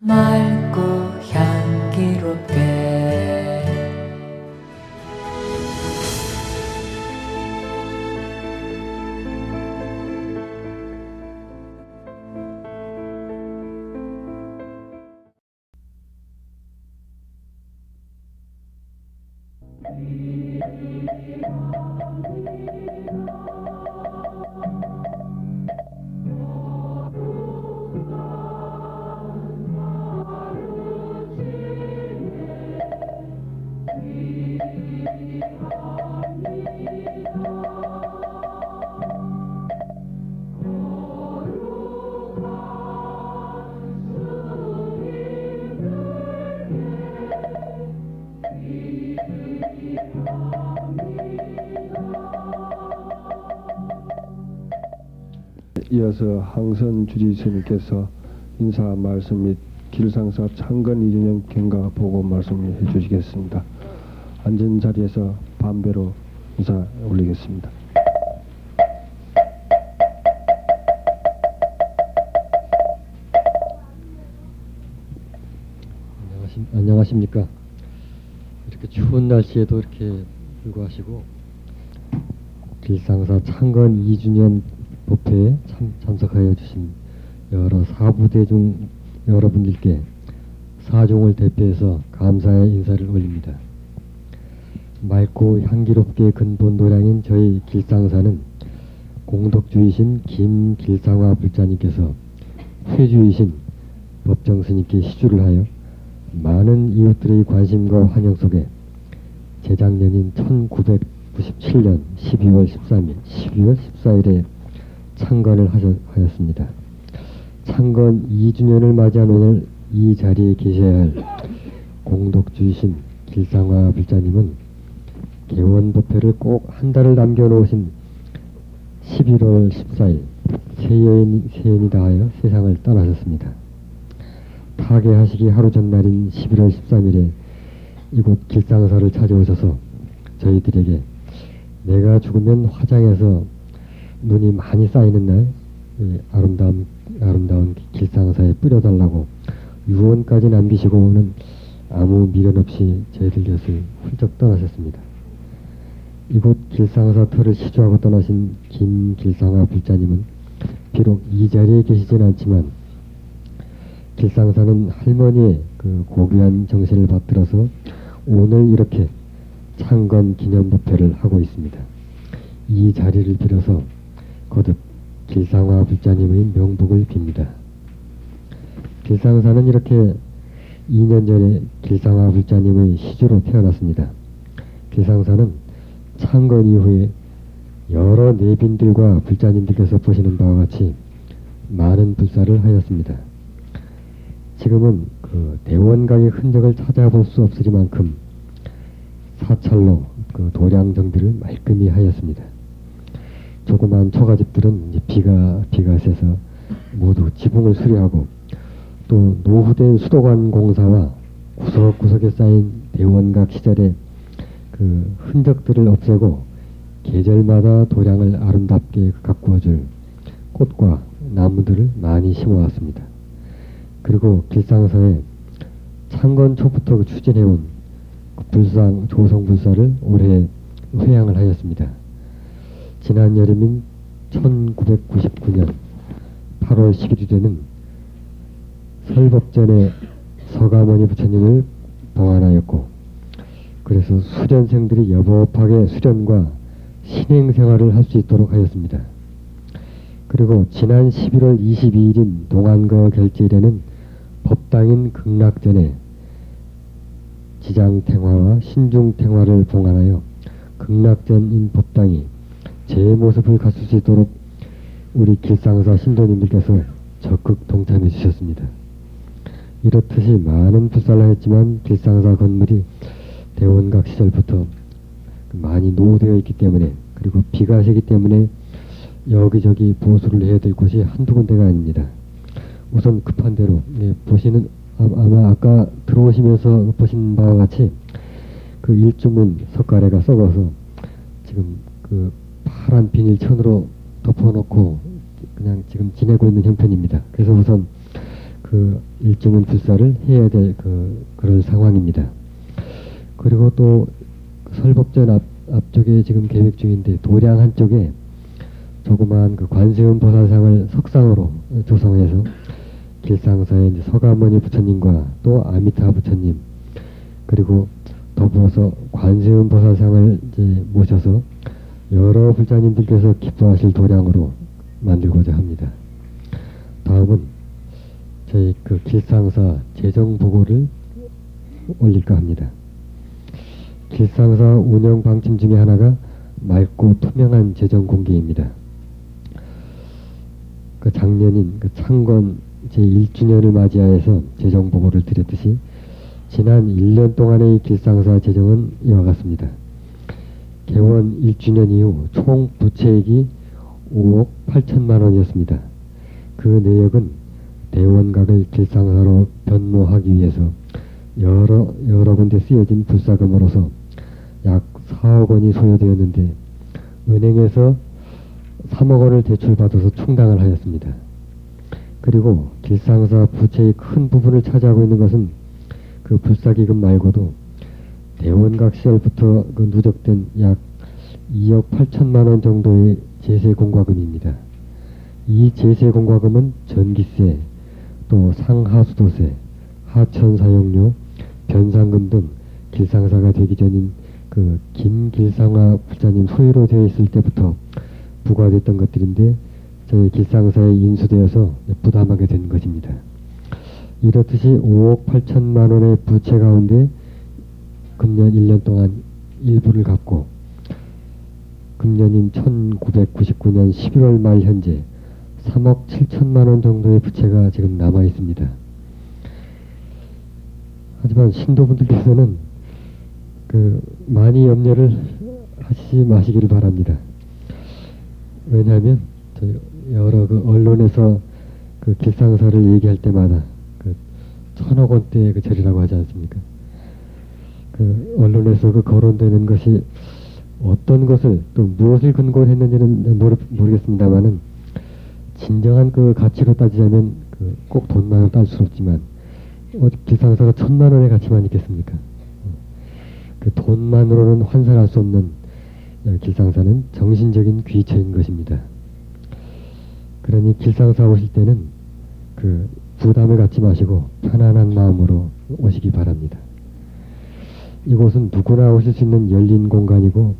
맑고 향기롭게 이어서 항선 주지스님께서 인사 말씀 및 길상사 창건 2주년 경과 보고 말씀을 해주시겠습니다. 앉은 자리에서 반배로 인사 올리겠습니다. 안녕하십니까. 이렇게 추운 날씨에도 이렇게 불구하시고 길상사 창건 2주년 법회에 참석하여 주신 여러 사부대 중 여러분들께 사종을 대표해서 감사의 인사를 올립니다. 맑고 향기롭게 근본 도량인 저희 길상사는 공덕주이신 김길상화 불자님께서 회주이신 법정스님께 시주를 하여 많은 이웃들의 관심과 환영 속에 재작년인 1997년 12월 13일, 12월 14일에 창건을 하였습니다. 창건 2주년을 맞이한 오늘 이 자리에 계셔야 할 공덕주이신 길상화 불자님은 개원법회를 꼭 한 달을 남겨놓으신 11월 14일 세연이 다하여 세상을 떠나셨습니다. 타계하시기 하루 전날인 11월 13일에 이곳 길상사를 찾아오셔서 저희들에게 내가 죽으면 화장해서 눈이 많이 쌓이는 날 아름다운 길상사에 뿌려달라고 유언까지 남기시고는 아무 미련 없이 저희들 곁을 훌쩍 떠나셨습니다. 이곳 길상사 터를 시주하고 떠나신 김길상화 불자님은 비록 이 자리에 계시진 않지만 길상사는 할머니의 그 고귀한 정신을 받들어서 오늘 이렇게 창건 기념법회를 하고 있습니다. 이 자리를 빌어서 거듭 길상화 불자님의 명복을 빕니다. 길상사는 이렇게 2년 전에 길상화 불자님의 시주로 태어났습니다. 길상사는 창건 이후에 여러 내빈들과 불자님들께서 보시는 바와 같이 많은 불사를 하였습니다. 지금은 그 대원각의 흔적을 찾아볼 수 없으리만큼 사찰로 그 도량 정비를 말끔히 하였습니다. 조그만 처가집들은 이제 비가 세서 모두 지붕을 수리하고 또 노후된 수도관 공사와 구석구석에 쌓인 대원각 시절의 그 흔적들을 없애고 계절마다 도량을 아름답게 가꾸어줄 꽃과 나무들을 많이 심어왔습니다. 그리고 길상사에 창건 초부터 추진해온 불상 조성불사를 올해 회양을 하였습니다. 지난 여름인 1999년 8월 11일에는 설법전에 서가모니 부처님을 봉안하였고 그래서 수련생들이 여법하게 수련과 신행생활을 할 수 있도록 하였습니다. 그리고 지난 11월 22일인 동안거 결제일에는 법당인 극락전에 지장탱화와 신중탱화를 봉안하여 극락전인 법당이 제 모습을 갖출 수 있도록 우리 길상사 신도님들께서 적극 동참해 주셨습니다. 이렇듯이 많은 불사를 하였지만 길상사 건물이 대원각 시절부터 많이 노후되어 있기 때문에 그리고 비가 세기 때문에 여기저기 보수를 해야 될 곳이 한두 군데가 아닙니다. 우선 급한 대로 보시는 아마 아까 들어오시면서 보신 바와 같이 그 일주문 석가래가 썩어서 지금 그 파란 비닐천으로 덮어놓고 그냥 지금 지내고 있는 형편입니다. 그래서 우선 그 일정은 불사를 해야 될 그럴 상황입니다. 그리고 또 설법전 앞쪽에 지금 계획 중인데 도량 한쪽에 조그마한 그 관세음 보살상을 석상으로 조성해서 길상사의 이제 서가모니 부처님과 또 아미타 부처님 그리고 더불어서 관세음 보살상을 이제 모셔서 여러 불자님들께서 기뻐하실 도량으로 만들고자 합니다. 다음은 저희 그 길상사 재정 보고를 올릴까 합니다. 길상사 운영 방침 중에 하나가 맑고 투명한 재정 공개입니다. 그 작년인 그 창건 제1주년을 맞이하여서 재정 보고를 드렸듯이 지난 1년 동안의 길상사 재정은 이와 같습니다. 개원 1주년 이후 총 부채액이 5억 8천만 원이었습니다. 그 내역은 대원각을 길상사로 변모하기 위해서 여러 군데 쓰여진 불사금으로서 약 4억 원이 소요되었는데 은행에서 3억 원을 대출받아서 충당을 하였습니다. 그리고 길상사 부채의 큰 부분을 차지하고 있는 것은 그 불사기금 말고도 대원각 시절부터 그 누적된 약 2억 8천만 원 정도의 제세공과금입니다. 이 제세공과금은 전기세, 또 상하수도세, 하천사용료, 변상금 등 길상사가 되기 전인 그 김길상화 불자님 소유로 되어 있을 때부터 부과됐던 것들인데 저희 길상사에 인수되어서 부담하게 된 것입니다. 이렇듯이 5억 8천만 원의 부채 가운데 금년 1년 동안 일부를 갚고 금년인 1999년 11월 말 현재 3억 7천만 원 정도의 부채가 지금 남아 있습니다. 하지만 신도분들께서는 많이 염려를 하시지 마시기를 바랍니다. 왜냐하면 여러 언론에서 길상사를 얘기할 때마다 1,000억 원대의 절이라고 하지 않습니까? 언론에서 거론되는 것이 어떤 것을 또 무엇을 근거로 했는지는 모르겠습니다만은 진정한 가치로 따지자면 꼭 돈만으로 딸 수 없지만 길상사가 1,000만 원의 가치만 있겠습니까? 돈만으로는 환산할 수 없는 길상사는 정신적인 귀처인 것입니다. 그러니 길상사 오실 때는 부담을 갖지 마시고 편안한 마음으로 오시기 바랍니다. 이곳은 누구나 오실 수 있는 열린 공간이고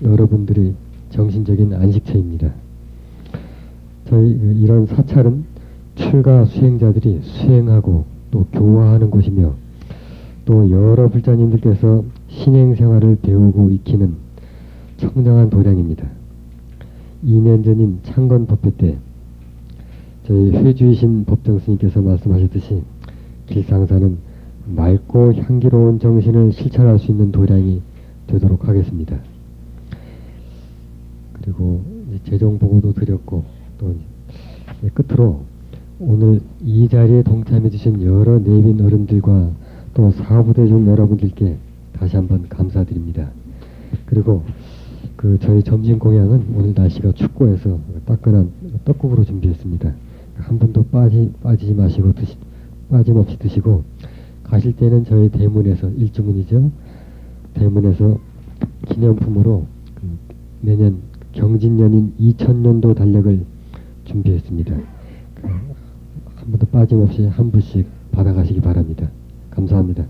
여러분들의 정신적인 안식처입니다. 저희 이런 사찰은 출가 수행자들이 수행하고 또 교화하는 곳이며 또 여러 불자님들께서 신행생활을 배우고 익히는 청정한 도량입니다. 2년 전인 창건 법회 때 저희 회주이신 법정스님께서 말씀하셨듯이 길상사는 맑고 향기로운 정신을 실천할 수 있는 도량이 되도록 하겠습니다. 그리고 재정 보고도 드렸고 또 끝으로 오늘 이 자리에 동참해 주신 여러 내빈 어른들과 또 사부대중 여러분들께 다시 한번 감사드립니다. 그리고 저희 점심 공양은 오늘 날씨가 춥고 해서 따끈한 떡국으로 준비했습니다. 한 분도 빠지지 마시고 빠짐없이 드시고 가실 때는 저희 대문에서 일주문이죠. 대문에서 기념품으로 내년 경진년인 2000년도 달력을 준비했습니다. 한 분도 빠짐없이 한 분씩 받아가시기 바랍니다. 감사합니다.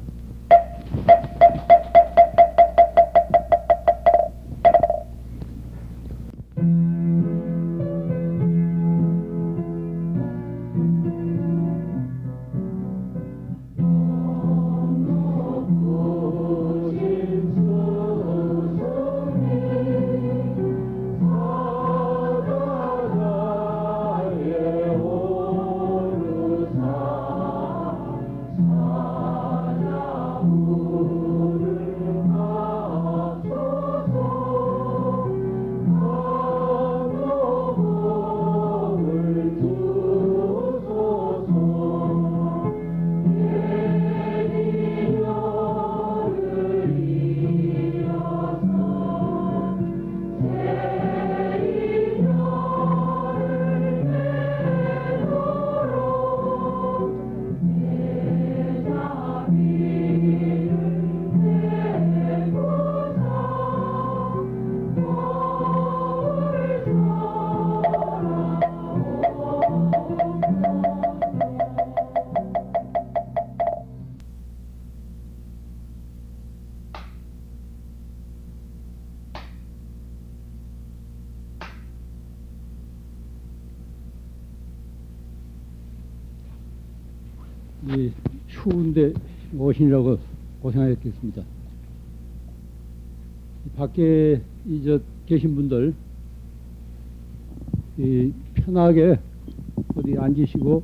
이 추운데 오시느라고 고생하셨겠습니다. 밖에 계신 분들 편하게 어디 앉으시고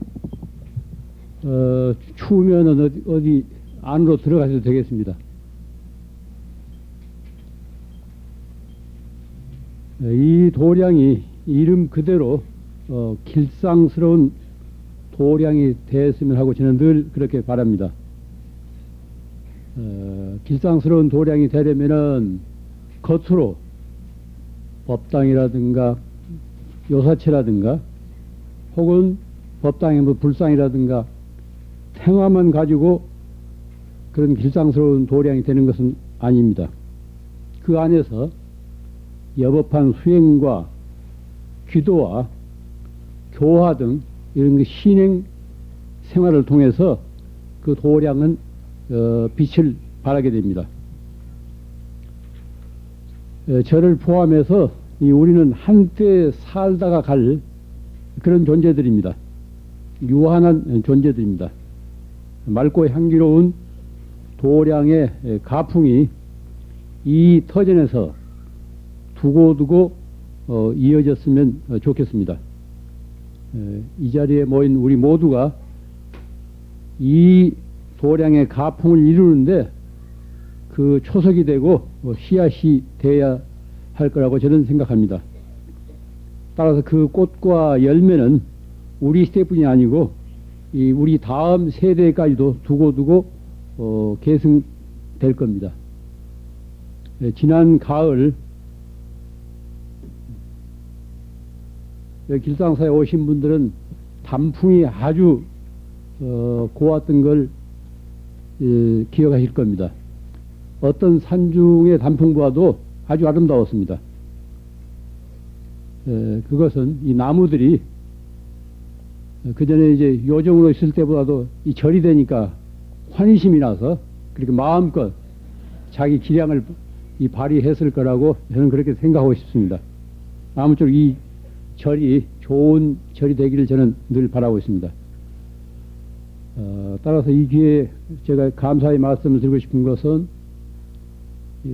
추우면은 어디 안으로 들어가셔도 되겠습니다. 이 도량이 이름 그대로 길상스러운 도량이 되었으면 하고 저는 늘 그렇게 바랍니다. 길상스러운 도량이 되려면은 겉으로 법당이라든가 요사체라든가 혹은 법당의 뭐 불상이라든가 행화만 가지고 그런 길상스러운 도량이 되는 것은 아닙니다. 그 안에서 여법한 수행과 기도와 교화 등 이런 신행 생활을 통해서 그 도량은 빛을 발하게 됩니다. 저를 포함해서 우리는 한때 살다가 갈 그런 존재들입니다. 유한한 존재들입니다. 맑고 향기로운 도량의 가풍이 이 터전에서 두고두고 이어졌으면 좋겠습니다. 이 자리에 모인 우리 모두가 이 도량의 가풍을 이루는데 그 초석이 되고 씨앗이 되어야 할 거라고 저는 생각합니다. 따라서 그 꽃과 열매는 우리 시대뿐이 아니고 우리 다음 세대까지도 두고두고 계승될 겁니다. 지난 가을 길상사에 오신 분들은 단풍이 아주 고왔던 걸 기억하실 겁니다. 어떤 산중의 단풍보다도 아주 아름다웠습니다. 그것은 이 나무들이 그 전에 이제 요정으로 있을 때보다도 이 절이 되니까 환희심이 나서 그렇게 마음껏 자기 기량을 발휘했을 거라고 저는 그렇게 생각하고 싶습니다. 아무쪼록 이 절이 좋은 절이 되기를 저는 늘 바라고 있습니다. 따라서 이 기회에 제가 감사의 말씀을 드리고 싶은 것은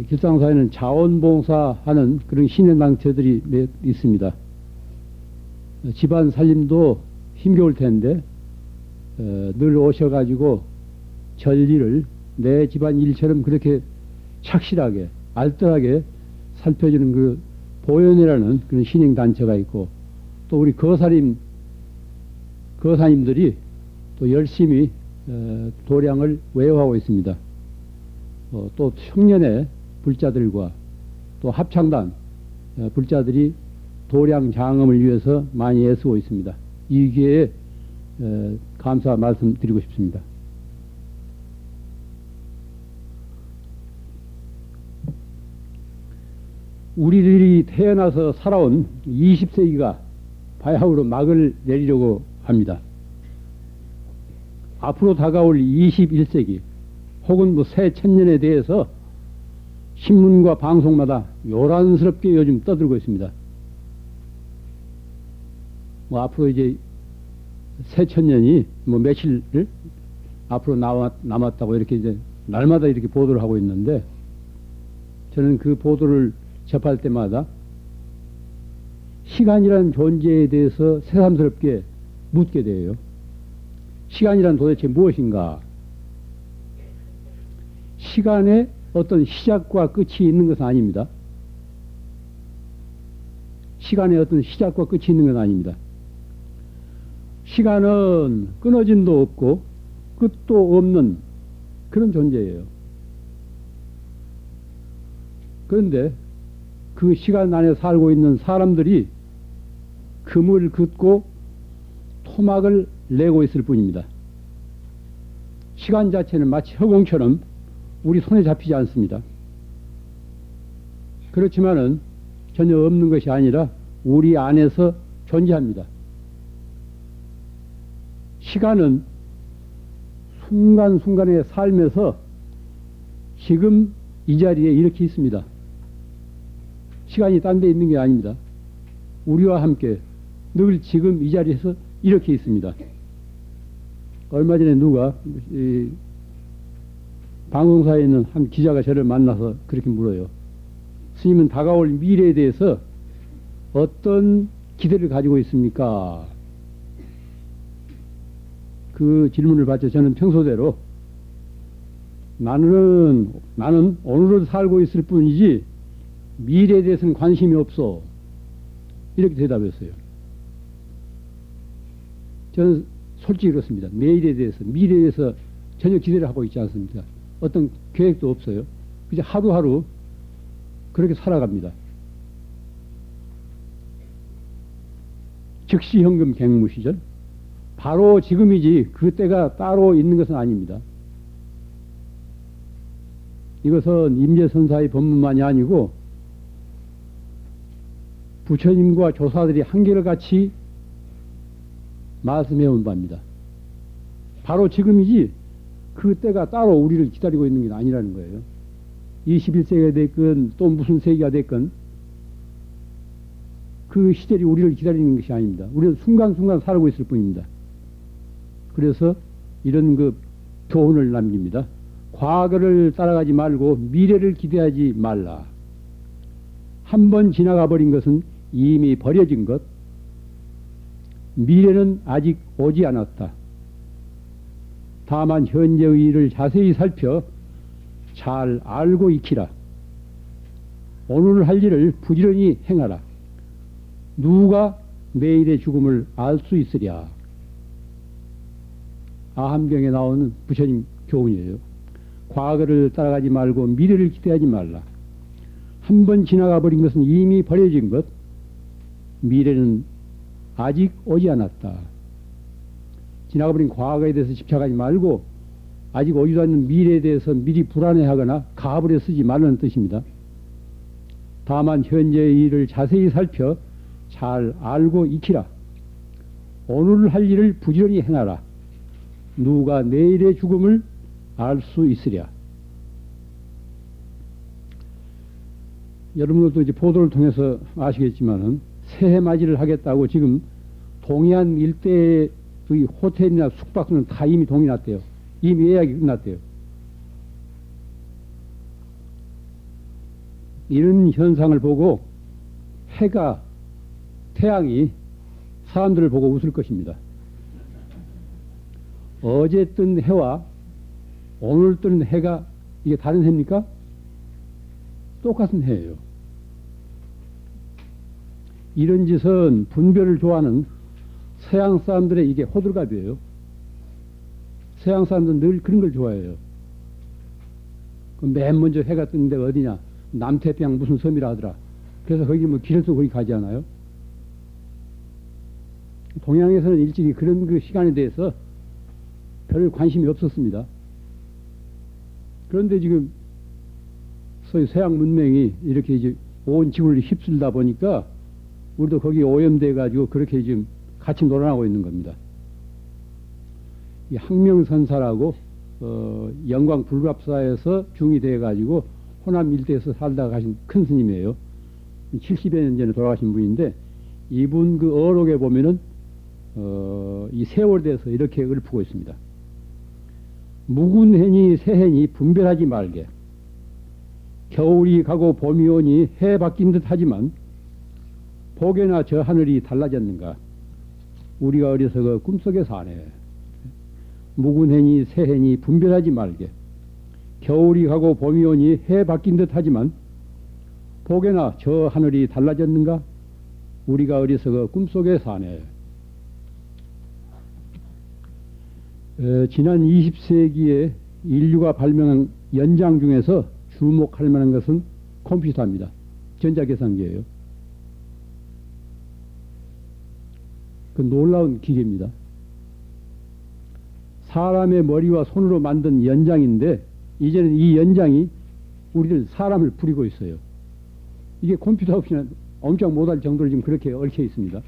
길상사에는 자원봉사하는 그런 신행단체들이 몇 있습니다. 집안 살림도 힘겨울 텐데 늘 오셔가지고 전리를 내 집안 일처럼 그렇게 착실하게 알뜰하게 살펴주는 그 보현이라는 그런 신행단체가 있고 또 우리 거사님들이 또 열심히 도량을 외워하고 있습니다. 또 청년의 불자들과 또 합창단 불자들이 도량 장엄을 위해서 많이 애쓰고 있습니다. 이 기회에 감사 말씀 드리고 싶습니다. 우리들이 태어나서 살아온 20세기가 바야흐로 막을 내리려고 합니다. 앞으로 다가올 21세기 혹은 뭐 새 천년에 대해서 신문과 방송마다 요란스럽게 요즘 떠들고 있습니다. 뭐 앞으로 이제 새 천년이 뭐 며칠을 앞으로 남았다고 이렇게 이제 날마다 이렇게 보도를 하고 있는데 저는 그 보도를 접할 때마다 시간이라는 존재에 대해서 새삼스럽게 묻게 돼요. 시간이란 도대체 무엇인가? 시간에 어떤 시작과 끝이 있는 것은 아닙니다. 시간에 어떤 시작과 끝이 있는 건 아닙니다. 시간은 끊어짐도 없고 끝도 없는 그런 존재예요. 그런데 그 시간 안에 살고 있는 사람들이 금을 긋고 토막을 내고 있을 뿐입니다. 시간 자체는 마치 허공처럼 우리 손에 잡히지 않습니다. 그렇지만은 전혀 없는 것이 아니라 우리 안에서 존재합니다. 시간은 순간순간의 삶에서 지금 이 자리에 이렇게 있습니다. 시간이 딴 데 있는 게 아닙니다. 우리와 함께 늘 지금 이 자리에서 이렇게 있습니다. 얼마 전에 누가 이 방송사에 있는 한 기자가 저를 만나서 그렇게 물어요. 스님은 다가올 미래에 대해서 어떤 기대를 가지고 있습니까? 그 질문을 받자 저는 평소대로 나는 오늘을 살고 있을 뿐이지 미래에 대해서는 관심이 없어. 이렇게 대답했어요. 저는 솔직히 그렇습니다. 미래에 대해서 전혀 기대를 하고 있지 않습니다. 어떤 계획도 없어요. 그냥 하루하루 그렇게 살아갑니다. 즉시 현금 갱무 시절, 바로 지금이지 그때가 따로 있는 것은 아닙니다. 이것은 임재선사의 법문만이 아니고 부처님과 조사들이 한결같이 말씀해온 바입니다. 바로 지금이지 그때가 따로 우리를 기다리고 있는 게 아니라는 거예요. 21세기가 됐건 또 무슨 세기가 됐건 그 시절이 우리를 기다리는 것이 아닙니다. 우리는 순간순간 살고 있을 뿐입니다. 그래서 이런 그 교훈을 남깁니다. 과거를 따라가지 말고 미래를 기대하지 말라. 한 번 지나가 버린 것은 이미 버려진 것. 미래는 아직 오지 않았다. 다만 현재의 일을 자세히 살펴 잘 알고 익히라. 오늘 할 일을 부지런히 행하라. 누가 내일의 죽음을 알 수 있으랴. 아한병에 나오는 부처님 교훈이에요. 과거를 따라가지 말고 미래를 기대하지 말라. 한 번 지나가 버린 것은 이미 버려진 것. 미래는 아직 오지 않았다. 지나가버린 과거에 대해서 집착하지 말고 아직 오지도 않는 미래에 대해서 미리 불안해하거나 가불에 쓰지 말라는 뜻입니다. 다만 현재의 일을 자세히 살펴 잘 알고 익히라. 오늘 할 일을 부지런히 행하라. 누가 내일의 죽음을 알 수 있으랴. 여러분들도 이제 보도를 통해서 아시겠지만은 새해 맞이를 하겠다고 지금 동해안 일대의 호텔이나 숙박소는 다 이미 동이 났대요. 이미 예약이 끝났대요. 이런 현상을 보고 태양이 사람들을 보고 웃을 것입니다. 어제 뜬 해와 오늘 뜬 해가 이게 다른 해입니까? 똑같은 해예요. 이런 짓은 분별을 좋아하는 서양 사람들의 이게 호들갑이에요. 서양 사람들은 늘 그런 걸 좋아해요. 맨 먼저 해가 뜨는 데가 어디냐? 남태평양 무슨 섬이라 하더라. 그래서 거기 뭐 길을 쓰고 거기 가지 않아요? 동양에서는 일찍이 그런 그 시간에 대해서 별 관심이 없었습니다. 그런데 지금 소위 서양 문명이 이렇게 이제 온 지구를 휩쓸다 보니까 우리도 거기에 오염돼 가지고 그렇게 지금 같이 놀아나고 있는 겁니다. 이 항명선사라고 영광 불갑사에서 중이 돼 가지고 호남 일대에서 살다가 가신 큰 스님이에요. 70여 년 전에 돌아가신 분인데 이분 그 어록에 보면은 이 세월에 대해서 이렇게 읊고 있습니다. 묵은 해니 새해니 분별하지 말게. 겨울이 가고 봄이 오니 해 바뀐 듯 하지만 복에나 저 하늘이 달라졌는가. 우리가 어려서 그 꿈속에 사네. 묵은 해니 새해니 분별하지 말게. 겨울이 가고 봄이 오니 해 바뀐 듯 하지만 복에나 저 하늘이 달라졌는가. 우리가 어려서 그 꿈속에 사네. 지난 20세기에 인류가 발명한 연장 중에서 주목할 만한 것은 컴퓨터입니다. 전자계산기예요. 그 놀라운 기계입니다. 사람의 머리와 손으로 만든 연장인데 이제는 이 연장이 우리를 사람을 부리고 있어요. 이게 컴퓨터 없이는 엄청 못할 정도로 지금 그렇게 얽혀 있습니다.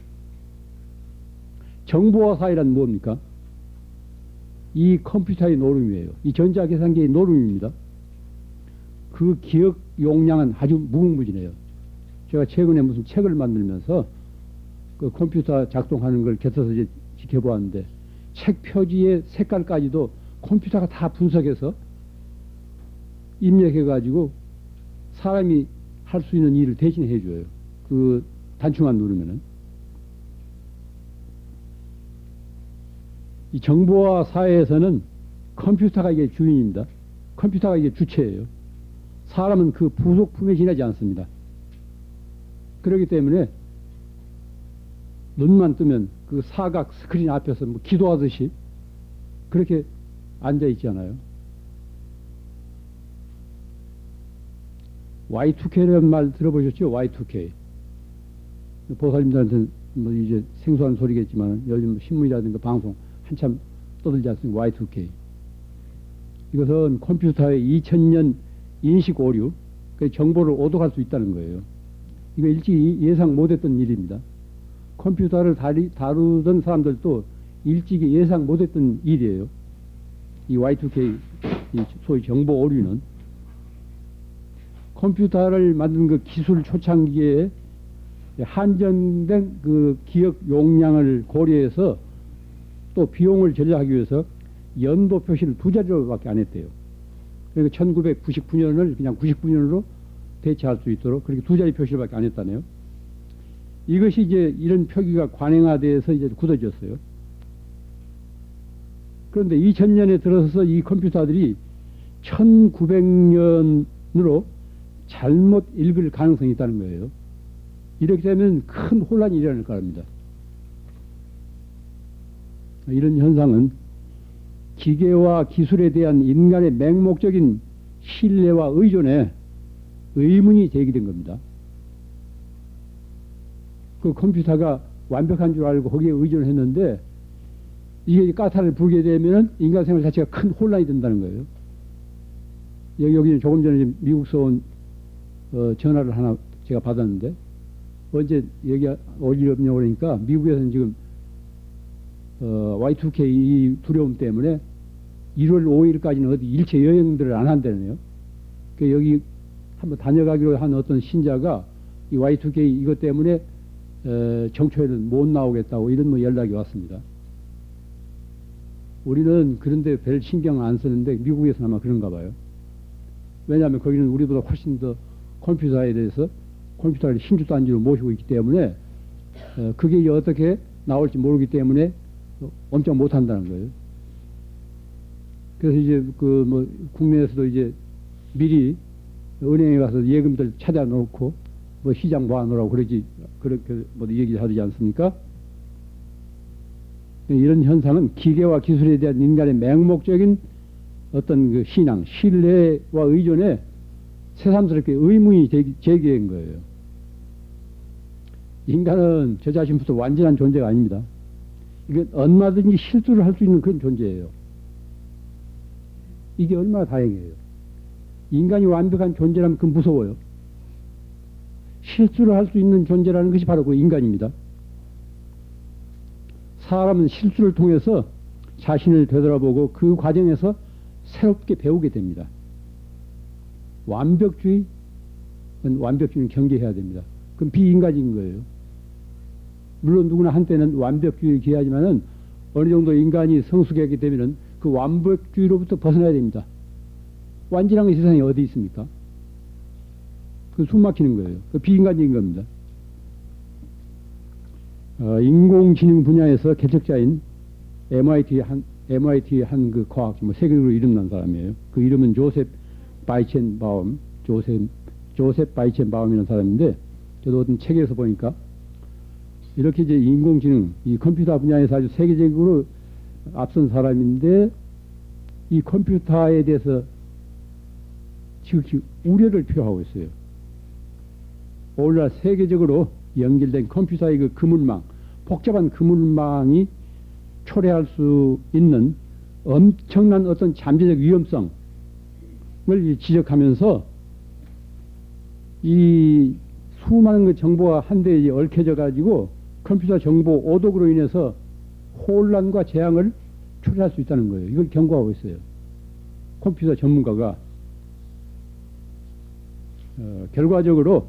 정보화 사회란 뭡니까? 이 컴퓨터의 노름이에요. 이 전자계산기의 노름입니다. 그 기억 용량은 아주 무궁무진해요. 제가 최근에 무슨 책을 만들면서 그 컴퓨터 작동하는 걸 곁에서 이제 지켜보았는데 책 표지의 색깔까지도 컴퓨터가 다 분석해서 입력해가지고 사람이 할 수 있는 일을 대신 해줘요. 그 단추만 누르면은. 이 정보화 사회에서는 컴퓨터가 이게 주인입니다. 컴퓨터가 이게 주체예요. 사람은 그 부속품에 지나지 않습니다. 그렇기 때문에 눈만 뜨면 그 사각 스크린 앞에서 뭐 기도하듯이 그렇게 앉아 있잖아요. Y2K라는 말 들어보셨죠? Y2K. 보살님들한테는 뭐 이제 생소한 소리겠지만 요즘 신문이라든가 방송 한참 떠들지 않습니까? Y2K. 이것은 컴퓨터의 2000년 인식 오류, 그 정보를 오독할 수 있다는 거예요. 이거 일찍이 예상 못했던 일입니다. 컴퓨터를 다루던 사람들도 일찍이 예상 못했던 일이에요. 이 Y2K, 이 소위 정보 오류는 컴퓨터를 만든 그 기술 초창기에 한정된 그 기억 용량을 고려해서 또 비용을 절약하기 위해서 연도 표시를 2자리로밖에 안 했대요. 그러니까 1999년을 그냥 99년으로 대체할 수 있도록 그렇게 2자리 표시밖에 안 했다네요. 이것이 이제 이런 표기가 관행화돼서 이제 굳어졌어요. 그런데 2000년에 들어서서 이 컴퓨터들이 1900년으로 잘못 읽을 가능성이 있다는 거예요. 이렇게 되면 큰 혼란이 일어날 겁니다. 이런 현상은 기계와 기술에 대한 인간의 맹목적인 신뢰와 의존에 의문이 제기된 겁니다. 그 컴퓨터가 완벽한 줄 알고 거기에 의존을 했는데 이게 까탈을 부게 되면 인간 생활 자체가 큰 혼란이 된다는 거예요. 여기 조금 전에 미국서 온 전화를 하나 제가 받았는데 언제 여기 올 일 없냐고 그러니까 미국에서는 지금 Y2K 이 두려움 때문에 1월 5일까지는 어디 일체 여행들을 안 한다네요. 그 여기 한번 다녀가기로 한 어떤 신자가 이 Y2K 이것 때문에 정초에는 못 나오겠다고 이런 뭐 연락이 왔습니다. 우리는 그런데 별 신경 안 쓰는데 미국에서는 아마 그런가 봐요. 왜냐하면 거기는 우리보다 훨씬 더 컴퓨터에 대해서 컴퓨터를 신주단지로 모시고 있기 때문에 그게 이제 어떻게 나올지 모르기 때문에 엄청 못한다는 거예요. 그래서 이제 그 뭐 국내에서도 이제 미리 은행에 가서 예금들 찾아놓고 뭐 시장 봐놓으라고 그러지 그렇게 뭐 얘기하지 않습니까? 이런 현상은 기계와 기술에 대한 인간의 맹목적인 어떤 그 신앙, 신뢰와 의존에 새삼스럽게 의문이 제기된 거예요. 인간은 저 자신부터 완전한 존재가 아닙니다. 이게 얼마든지 실수를 할 수 있는 그런 존재예요. 이게 얼마나 다행이에요. 인간이 완벽한 존재라면 그 무서워요. 실수를 할 수 있는 존재라는 것이 바로 그 인간입니다. 사람은 실수를 통해서 자신을 되돌아보고 그 과정에서 새롭게 배우게 됩니다. 완벽주의는 경계해야 됩니다. 그럼 비인간인 거예요. 물론 누구나 한때는 완벽주의를 기하지만은 어느 정도 인간이 성숙하게 되면은 그 완벽주의로부터 벗어나야 됩니다. 완전한 게 세상에 어디 있습니까? 그 숨 막히는 거예요. 그 비인간적인 겁니다. 인공지능 분야에서 개척자인 MIT 한 그 과학, 뭐 세계적으로 이름난 사람이에요. 그 이름은 조셉 바이첸바움, 조셉 바이첸바움이라는 사람인데, 저도 어떤 책에서 보니까 이렇게 이제 인공지능, 이 컴퓨터 분야에서 아주 세계적으로 앞선 사람인데, 이 컴퓨터에 대해서 지극히 우려를 표하고 있어요. 오늘날 세계적으로 연결된 컴퓨터의 그 그물망, 복잡한 그물망이 초래할 수 있는 엄청난 어떤 잠재적 위험성을 지적하면서 이 수많은 그 정보가 한데 얽혀져 가지고 컴퓨터 정보 오독으로 인해서 혼란과 재앙을 초래할 수 있다는 거예요. 이걸 경고하고 있어요. 컴퓨터 전문가가 결과적으로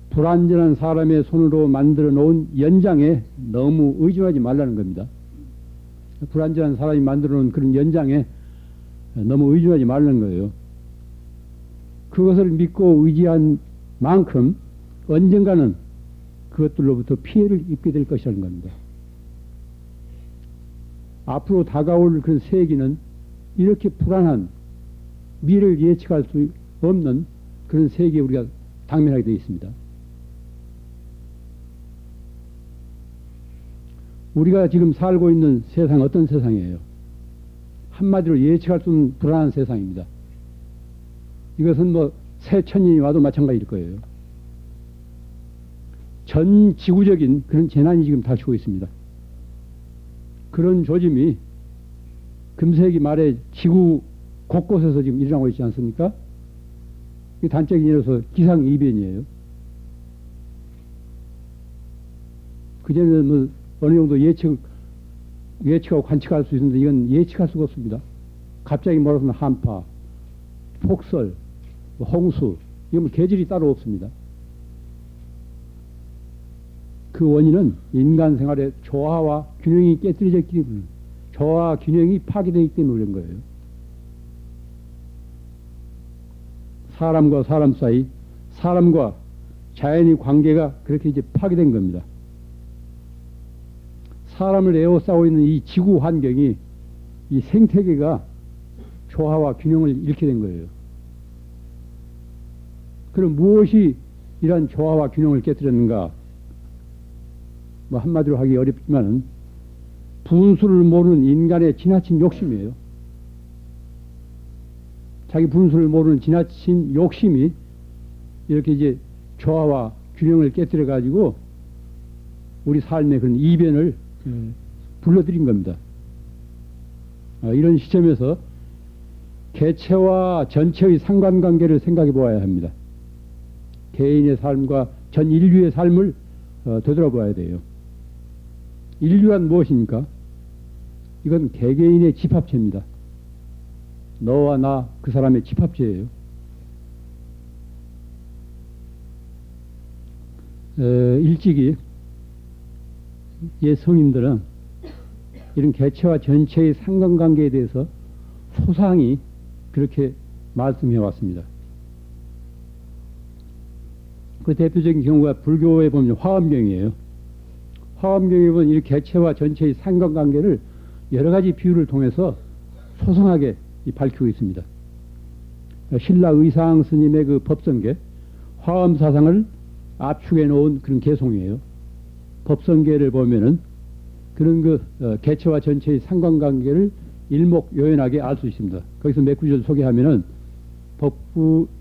불완전한 사람의 손으로 만들어 놓은 연장에 너무 의존하지 말라는 겁니다. 불완전한 사람이 만들어 놓은 그런 연장에 너무 의존하지 말는 거예요. 그것을 믿고 의지한 만큼 언젠가는 그것들로부터 피해를 입게 될 것이라는 겁니다. 앞으로 다가올 그런 세기는 이렇게 불안한 미래를 예측할 수 없는 그런 세계에 우리가 당면하게 되어 있습니다. 우리가 지금 살고 있는 세상은 어떤 세상이에요? 한마디로 예측할 수 없는 불안한 세상입니다. 이것은 뭐 새천년이 와도 마찬가지일 거예요. 전 지구적인 그런 재난이 지금 닥치고 있습니다. 그런 조짐이 금세기 말에 지구 곳곳에서 지금 일어나고 있지 않습니까? 이 단적인 예로서 기상이변이에요. 그전에는 뭐 어느 정도 예측하고 관측할 수 있는데 이건 예측할 수가 없습니다. 갑자기 몰아서는 한파, 폭설, 홍수, 이건 뭐 계절이 따로 없습니다. 그 원인은 인간 생활의 조화와 균형이 깨뜨려졌기 때문에, 조화와 균형이 파괴되기 때문에 그런 거예요. 사람과 사람 사이, 사람과 자연의 관계가 그렇게 이제 파괴된 겁니다. 사람을 에워싸고 있는 이 지구 환경이, 이 생태계가 조화와 균형을 잃게 된 거예요. 그럼 무엇이 이러한 조화와 균형을 깨뜨렸는가? 뭐 한마디로 하기 어렵지만은 분수를 모르는 인간의 지나친 욕심이에요. 자기 분수를 모르는 지나친 욕심이 이렇게 이제 조화와 균형을 깨뜨려 가지고 우리 삶의 그런 이변을 불러들인 겁니다. 이런 시점에서 개체와 전체의 상관관계를 생각해 보아야 합니다. 개인의 삶과 전 인류의 삶을 되돌아봐야 돼요. 인류란 무엇입니까? 이건 개개인의 집합체입니다. 너와 나, 그 사람의 집합체예요. 일찍이 옛 성인들은 이런 개체와 전체의 상관관계에 대해서 소상히 그렇게 말씀해 왔습니다. 그 대표적인 경우가 불교에 보면 화엄경이에요. 화엄경에 보면 이 개체와 전체의 상관관계를 여러 가지 비유를 통해서 소상하게 밝히고 있습니다. 신라 의상 스님의 그 법성계, 화엄사상을 압축해 놓은 그런 개송이에요. 법성계를 보면은 그런 그 개체와 전체의 상관관계를 일목요연하게 알 수 있습니다. 거기서 몇 구절 소개하면은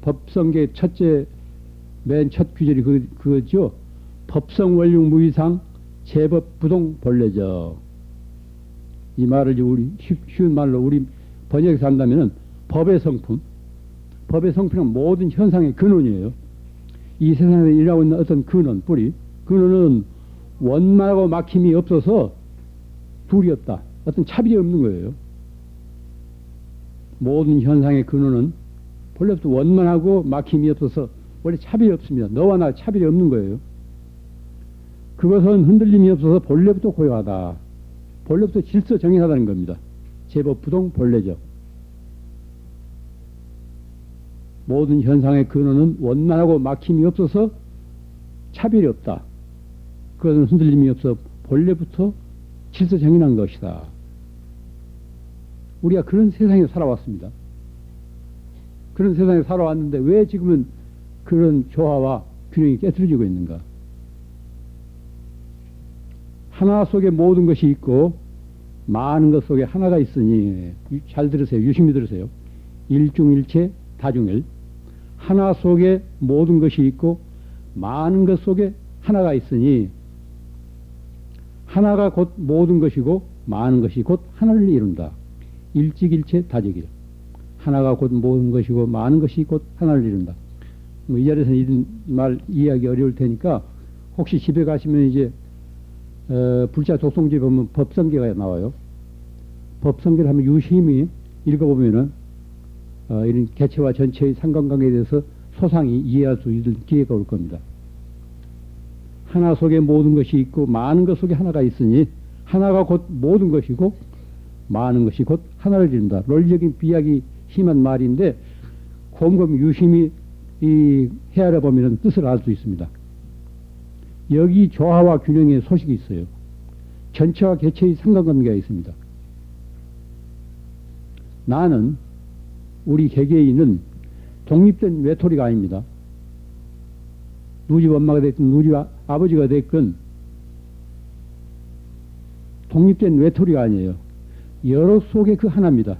법성계 첫째 맨 첫 구절이 그거죠. 법성원육 무이상 제법 부동 본래적. 이 말을 우리 쉬운 말로 우리 번역해서 한다면은 법의 성품. 법의 성품은 모든 현상의 근원이에요. 이 세상에 일어나고 있는 어떤 근원, 뿌리. 근원은 원만하고 막힘이 없어서 둘이 없다. 어떤 차별이 없는 거예요. 모든 현상의 근원은 본래부터 원만하고 막힘이 없어서 원래 차별이 없습니다. 너와 나 차별이 없는 거예요. 그것은 흔들림이 없어서 본래부터 고요하다. 본래부터 질서정연하다는 겁니다. 제법 부동 본래적. 모든 현상의 근원은 원만하고 막힘이 없어서 차별이 없다. 그것은 흔들림이 없어 본래부터 질서정연한 것이다. 우리가 그런 세상에 살아왔습니다. 그런 세상에 살아왔는데 왜 지금은 그런 조화와 균형이 깨트려지고 있는가? 하나 속에 모든 것이 있고 많은 것 속에 하나가 있으니, 잘 들으세요. 유심히 들으세요. 일중일체 다중일. 하나 속에 모든 것이 있고 많은 것 속에 하나가 있으니, 하나가 곧 모든 것이고 많은 것이 곧 하나를 이룬다. 일직일체 다적일. 하나가 곧 모든 것이고 많은 것이 곧 하나를 이룬다. 뭐 이 자리에서는 이 말 이해하기 어려울 테니까 혹시 집에 가시면 이제 불자 독송지에 보면 법성계가 나와요. 법성계를 하면 유심히 읽어보면은 이런 개체와 전체의 상관관계에 대해서 소상히 이해할 수 있는 기회가 올 겁니다. 하나 속에 모든 것이 있고 많은 것 속에 하나가 있으니 하나가 곧 모든 것이고 많은 것이 곧 하나를 이룬다. 논리적인 비약이 심한 말인데 곰곰이 유심히 헤아려 보면 뜻을 알 수 있습니다. 여기 조화와 균형의 소식이 있어요. 전체와 개체의 상관관계가 있습니다. 나는, 우리 개개인은 독립된 외톨이가 아닙니다. 누집 엄마가 됐든 누집 아버지가 됐건 독립된 외톨이가 아니에요. 여러 속의 그 하나입니다.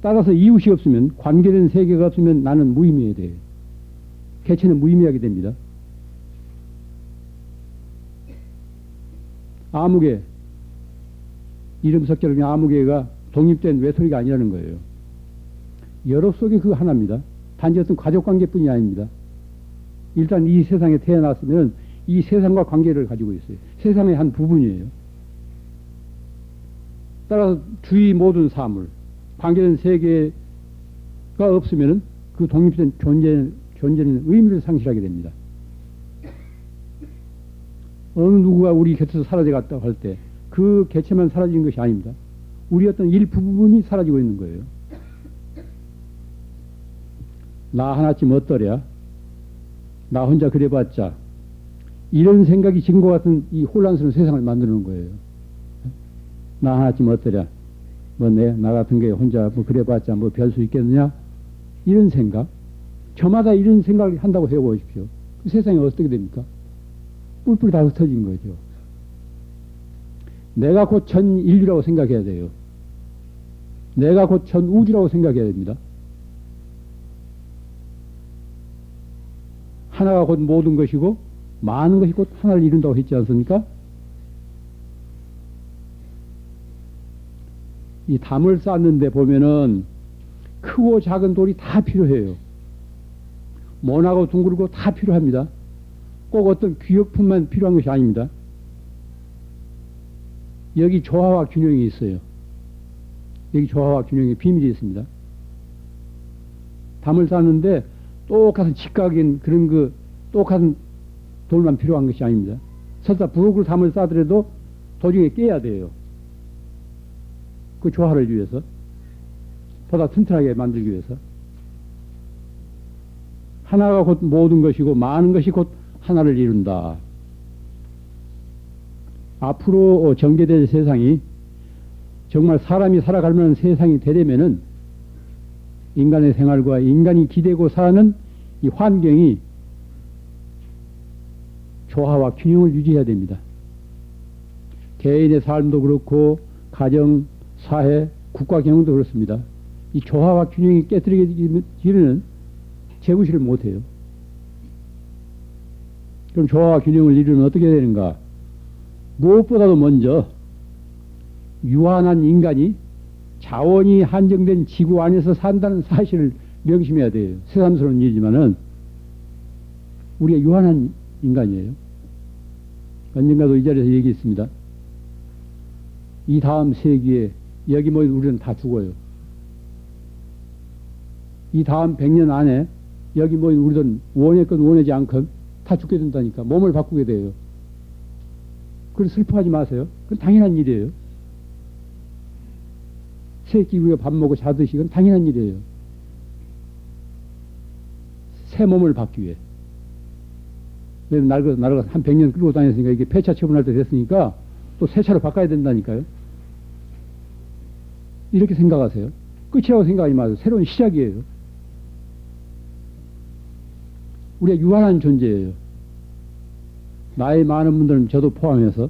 따라서 이웃이 없으면, 관계된 세계가 없으면 나는 무의미해야 돼요. 개체는 무의미하게 됩니다. 아무개, 이름 석자로 아무개가 독립된 외톨이가 아니라는 거예요. 여러 속의 그 하나입니다. 단지 어떤 가족관계뿐이 아닙니다. 일단 이 세상에 태어났으면 이 세상과 관계를 가지고 있어요. 세상의 한 부분이에요. 따라서 주위 모든 사물, 관계된 세계가 없으면 그 독립된 존재는 의미를 상실하게 됩니다. 어느 누구가 우리 곁에서 사라져 갔다고 할 때 그 개체만 사라진 것이 아닙니다. 우리 어떤 일부분이 사라지고 있는 거예요. 나 하나쯤 어떠랴? 나 혼자 그래봤자. 이런 생각이 지금과 같은 이 혼란스러운 세상을 만드는 거예요. 나 하나쯤 어떠랴? 나 같은 게 혼자 그래봤자 별 수 있겠느냐? 이런 생각. 저마다 이런 생각을 한다고 해보십시오. 그 세상이 어떻게 됩니까? 뿔뿔이 다 흩어진 거죠. 내가 곧 전 인류라고 생각해야 돼요. 내가 곧 전 우주라고 생각해야 됩니다. 하나가 곧 모든 것이고 많은 것이 곧 하나를 이룬다고 했지 않습니까? 이 담을 쌓는데 보면은 크고 작은 돌이 다 필요해요. 모나고 둥글고 다 필요합니다. 꼭 어떤 귀역품만 필요한 것이 아닙니다. 여기 조화와 균형이 있어요. 여기 조화와 균형의 비밀이 있습니다. 담을 쌓는데 똑같은 직각인 그런 똑같은 돌만 필요한 것이 아닙니다. 설사 부엌을 담을 쌓더라도 도중에 깨야 돼요. 그 조화를 위해서, 보다 튼튼하게 만들기 위해서. 하나가 곧 모든 것이고 많은 것이 곧 하나를 이룬다. 앞으로 전개될 세상이 정말 사람이 살아갈 만한 세상이 되려면은 인간의 생활과 인간이 기대고 사는 이 환경이 조화와 균형을 유지해야 됩니다. 개인의 삶도 그렇고 가정, 사회, 국가 경영도 그렇습니다. 이 조화와 균형이 깨뜨리기는 재구시를 못해요. 그럼 조화와 균형을 이루면 어떻게 되는가? 무엇보다도 먼저 유한한 인간이 자원이 한정된 지구 안에서 산다는 사실을 명심해야 돼요. 새삼스러운 일이지만은 우리가 유한한 인간이에요. 언젠가도 이 자리에서 얘기했습니다. 이 다음 세기에 여기 모인 우리는 다 죽어요. 이 다음 100년 안에 여기 모인 우리들은 원했건 원하지 않건 다 죽게 된다니까. 몸을 바꾸게 돼요. 그걸 슬퍼하지 마세요. 그건 당연한 일이에요. 새끼 우리가 밥 먹고 자듯이 그건 당연한 일이에요. 새 몸을 받기 위해. 나라가 한 100년 끌고 다녔으니까 이게 폐차 처분할 때 됐으니까 또 새 차로 바꿔야 된다니까요. 이렇게 생각하세요. 끝이라고 생각하지 마세요. 새로운 시작이에요. 우리가 유한한 존재예요. 나이 많은 분들은 저도 포함해서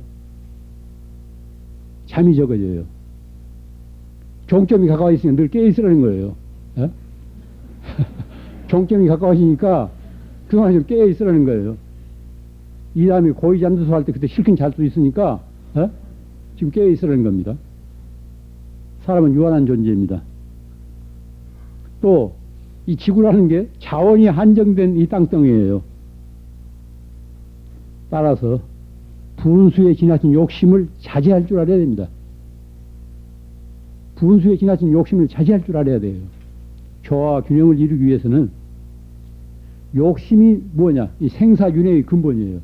잠이 적어져요. 종점이 가까워 있으니까 늘 깨어있으라는 거예요. 예? 종점이 가까워지니까 그동안 좀 깨어있으라는 거예요. 이 다음에 고이 잠드서 할 때 그때 실컷 잘 수 있으니까 예? 지금 깨어있으라는 겁니다. 사람은 유한한 존재입니다. 또 이 지구라는 게 자원이 한정된 이 땅덩이에요. 따라서 분수에 지나친 욕심을 자제할 줄 알아야 됩니다. 분수에 지나친 욕심을 자제할 줄 알아야 돼요. 조화와 균형을 이루기 위해서는 욕심이 뭐냐? 이 생사윤회의 근본이에요.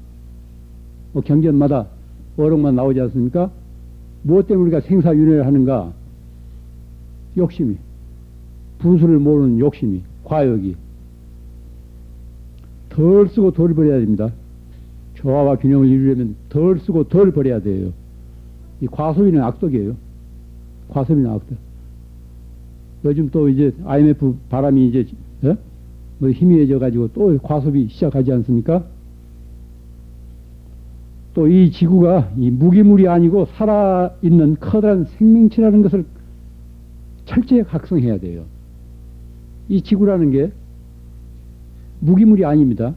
경전마다 어록만 나오지 않습니까? 무엇 때문에 우리가 생사윤회를 하는가? 욕심이. 분수를 모르는 욕심이, 과욕이. 덜 쓰고 덜 버려야 됩니다. 조화와 균형을 이루려면 덜 쓰고 덜 버려야 돼요. 이 과소비는 악독이에요. 과소비는 악독. 요즘 또 이제 IMF 바람이 이제 뭐 희미해져 가지고 또 과소비 시작하지 않습니까? 또 이 지구가 이 무기물이 아니고 살아있는 커다란 생명체라는 것을 철저히 각성해야 돼요. 이 지구라는 게 무기물이 아닙니다.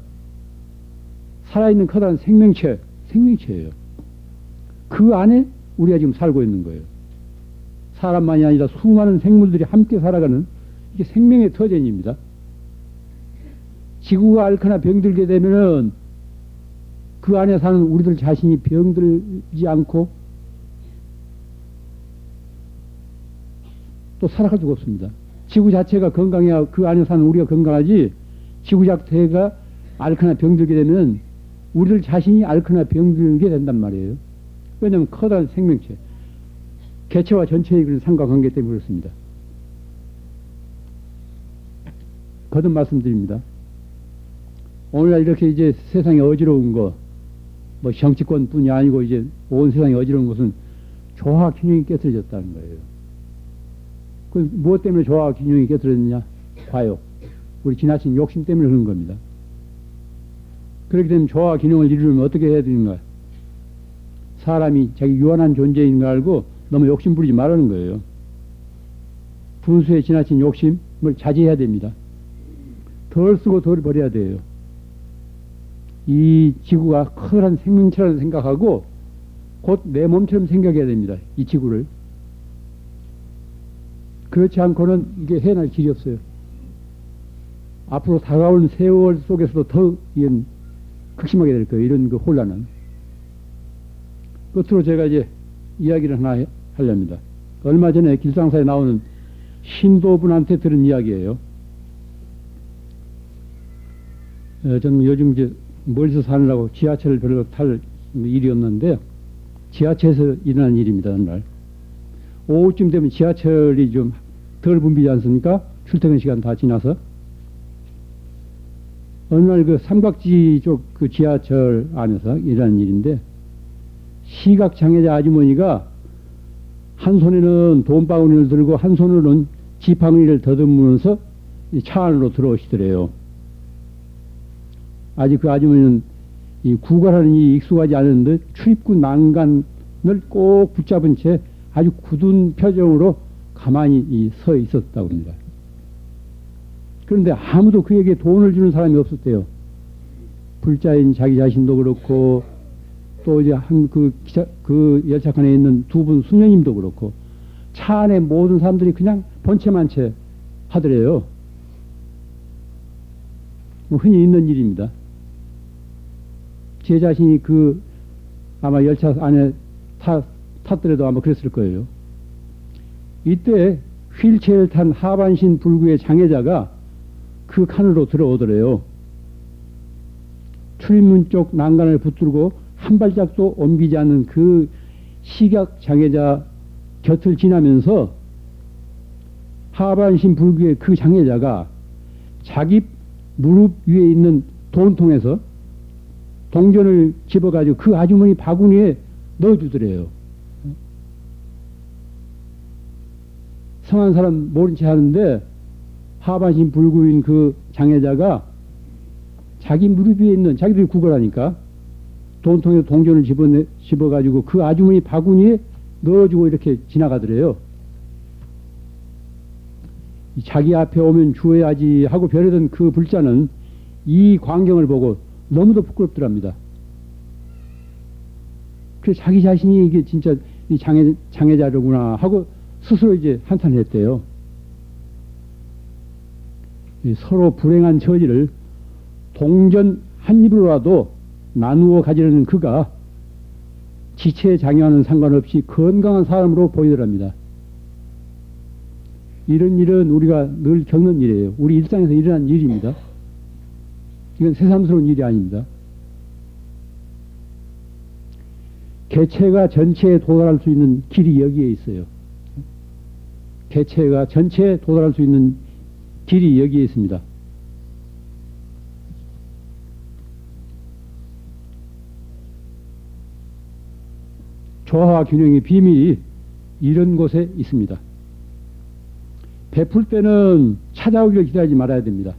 살아있는 커다란 생명체예요. 그 안에 우리가 지금 살고 있는 거예요. 사람만이 아니라 수많은 생물들이 함께 살아가는 이게 생명의 터전입니다. 지구가 앓거나 병들게 되면은 그 안에 사는 우리들 자신이 병들지 않고 또 살아갈 수가 없습니다. 지구 자체가 건강해야 그 안에 사는 우리가 건강하지, 지구 자체가 앓거나 병들게 되면 우리들 자신이 앓거나 병들게 된단 말이에요. 왜냐하면 커다란 생명체, 개체와 전체의 그런 상관관계 때문에 그렇습니다. 거듭 말씀드립니다. 오늘날 이렇게 이제 세상에 어지러운 거, 뭐 정치권뿐이 아니고 이제 온 세상에 어지러운 것은 조화 균형이 깨트려졌다는 거예요. 그 무엇 때문에 조화 균형이 깨트려졌느냐? 과욕. 우리 지나친 욕심 때문에 그런 겁니다. 그렇게 되면 조화 균형을 이루려면 어떻게 해야 되는가? 사람이 자기 유한한 존재인 걸 알고 너무 욕심 부리지 말라는 거예요. 분수에 지나친 욕심을 자제해야 됩니다. 덜 쓰고 덜 버려야 돼요. 이 지구가 커다란 생명체라는 생각하고 곧 내 몸처럼 생각해야 됩니다. 이 지구를. 그렇지 않고는 이게 해낼 길이 없어요. 앞으로 다가올 세월 속에서도 더 이건 극심하게 될 거예요. 이런 그 혼란은. 끝으로 제가 이제 이야기를 하나 하렵니다. 얼마 전에 길상사에 나오는 신도분한테 들은 이야기예요. 저는 요즘 이제 멀리서 사느라고 지하철을 별로 탈 일이 없는데 지하철에서 일어난 일입니다. 어느 날 오후쯤 되면 지하철이 좀 덜 붐비지 않습니까? 출퇴근 시간 다 지나서. 어느 날 그 삼각지 쪽 그 지하철 안에서 일어난 일인데, 시각장애자 아주머니가 한 손에는 돈바구니를 들고 한 손으로는 지팡이를 더듬으면서 차 안으로 들어오시더래요. 아직 그 아주머니는 이 구걸하는 이 익숙하지 않은데 출입구 난간을 꼭 붙잡은 채 아주 굳은 표정으로 가만히 서 있었다고 합니다. 그런데 아무도 그에게 돈을 주는 사람이 없었대요. 불자인 자기 자신도 그렇고, 또 이제 그 열차칸에 있는 두 분 수녀님도 그렇고, 차 안에 모든 사람들이 그냥 번체만체 하더래요. 뭐 흔히 있는 일입니다. 제 자신이 아마 열차 안에 탔더라도 아마 그랬을 거예요. 이때 휠체어를 탄 하반신 불구의 장애자가 그 칸으로 들어오더래요. 출입문 쪽 난간을 붙들고 한 발짝도 옮기지 않는 그 시각 장애자 곁을 지나면서 하반신 불구의 그 장애자가 자기 무릎 위에 있는 돈통에서 동전을 집어가지고 그 아주머니 바구니에 넣어주더래요. 성한 사람 모른 채 하는데 하반신 불구인 그 장애자가 자기 무릎 위에 있는, 자기들이 구걸하니까 돈통에 동전을 집어가지고 그 아주머니 바구니에 넣어주고 이렇게 지나가더래요. 자기 앞에 오면 주어야지 하고 벼르던 그 불자는 이 광경을 보고 너무도 부끄럽더랍니다. 그래서 자기 자신이 이게 진짜 이 장애자로구나 하고 스스로 이제 한탄했대요. 서로 불행한 처지를 동전 한 입으로라도 나누어 가지려는 그가 지체 장애와는 상관없이 건강한 사람으로 보이더랍니다. 이런 일은 우리가 늘 겪는 일이에요. 우리 일상에서 일어난 일입니다. 이건 새삼스러운 일이 아닙니다. 개체가 전체에 도달할 수 있는 길이 여기에 있어요. 개체가 전체에 도달할 수 있는 길이 여기에 있습니다. 조화 균형의 비밀이 이런 곳에 있습니다. 베풀 때는 찾아오기를 기다리지 말아야 됩니다.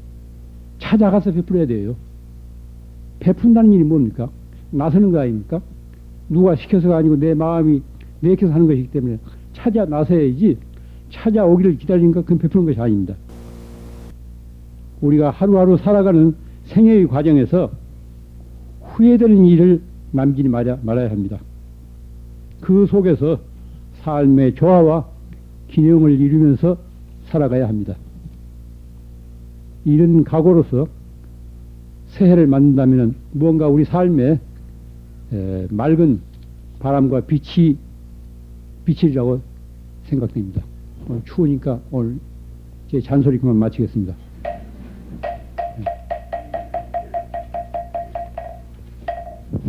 찾아가서 베풀어야 돼요. 베푼다는 일이 뭡니까? 나서는 거 아닙니까? 누가 시켜서가 아니고 내 마음이 내켜서 하는 것이기 때문에 찾아 나서야지, 찾아오기를 기다리는 것, 그건 베푸는 것이 아닙니다. 우리가 하루하루 살아가는 생애의 과정에서 후회되는 일을 남기지 말아야 합니다. 그 속에서 삶의 조화와 균형을 이루면서 살아가야 합니다. 이런 각오로서 새해를 맞는다면 무언가 우리 삶에 맑은 바람과 빛이라고 생각됩니다. 오늘 추우니까 오늘 제 잔소리 그만 마치겠습니다.